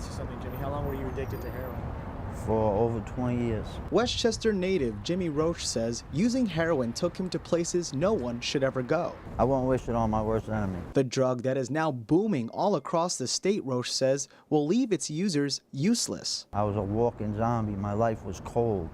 ask you something, Jimmy. How long were you addicted to heroin? For over 20 years. Westchester native Jimmy Roche says using heroin took him to places no one should ever go. I won't wish it on my worst enemy. The drug that is now booming all across the state, Roche says, will leave its users useless. I was a walking zombie. My life was cold.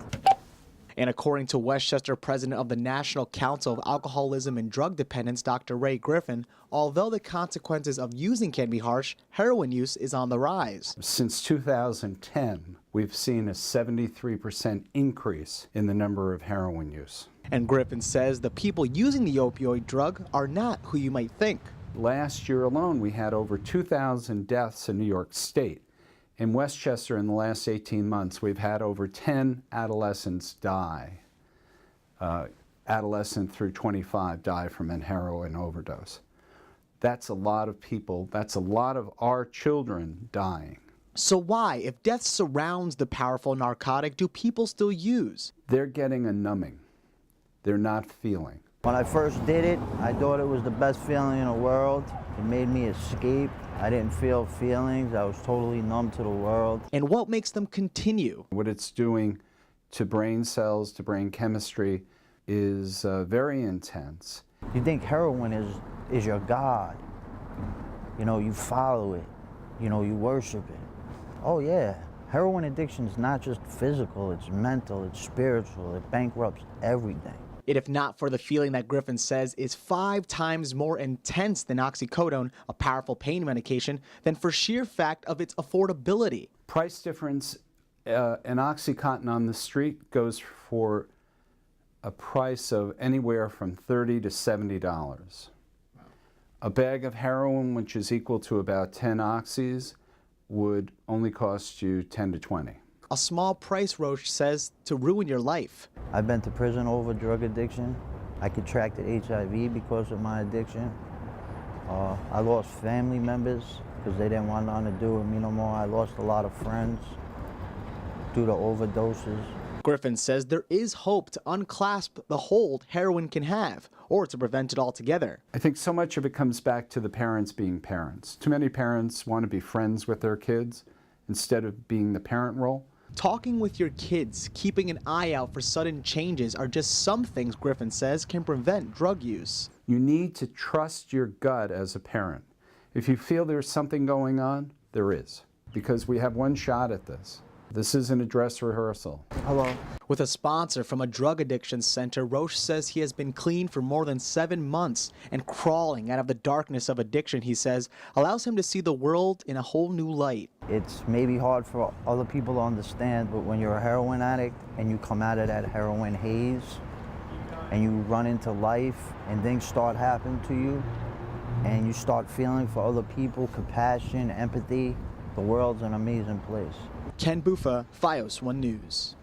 And according to Westchester president of the National Council of Alcoholism and Drug Dependence, Dr. Ray Griffin, although the consequences of using can be harsh, heroin use is on the rise. Since 2010, we've seen a 73% increase in the number of heroin use. And Griffin says the people using the opioid drug are not who you might think. Last year alone, we had over 2,000 deaths in New York State. In Westchester, in the last 18 months, we've had over 10 adolescents die. Adolescent through 25 die from a heroin overdose. That's a lot of people. That's a lot of our children dying. So why, if death surrounds the powerful narcotic, do people still use? They're getting a numbing. They're not feeling. When I first did it, I thought it was the best feeling in the world. It made me escape. I didn't feel feelings. I was totally numb to the world. And what makes them continue? What it's doing to brain cells, to brain chemistry, is very intense. You think heroin is your God. You know, you follow it. You know, you worship it. Oh yeah, heroin addiction is not just physical, it's mental, it's spiritual, it bankrupts everything. If not for the feeling that Griffin says is 5 times more intense than oxycodone, a powerful pain medication, than for sheer fact of its affordability. Price difference, an OxyContin on the street goes for a price of anywhere from $30 to $70. Wow. A bag of heroin, which is equal to about 10 oxys, would only cost you 10 to 20. A small price, Roche says, to ruin your life. I've been to prison over drug addiction. I contracted HIV because of my addiction. I lost family members because they didn't want nothing to do with me no more. I lost a lot of friends due to overdoses. Griffin says there is hope to unclasp the hold heroin can have, or to prevent it altogether. I think so much of it comes back to the parents being parents. Too many parents want to be friends with their kids instead of being the parent role. Talking with your kids, keeping an eye out for sudden changes are just some things Griffin says can prevent drug use. You need to trust your gut as a parent. If you feel there's something going on, there is, because we have one shot at this. This isn't a dress rehearsal. Hello. With a sponsor from a drug addiction center, Roche says he has been clean for more than 7 months, and crawling out of the darkness of addiction, he says, allows him to see the world in a whole new light. It's maybe hard for other people to understand, but when you're a heroin addict and you come out of that heroin haze and you run into life and things start happening to you and you start feeling for other people, compassion, empathy, the world's an amazing place. Ken Buffa, FiOS 1 News.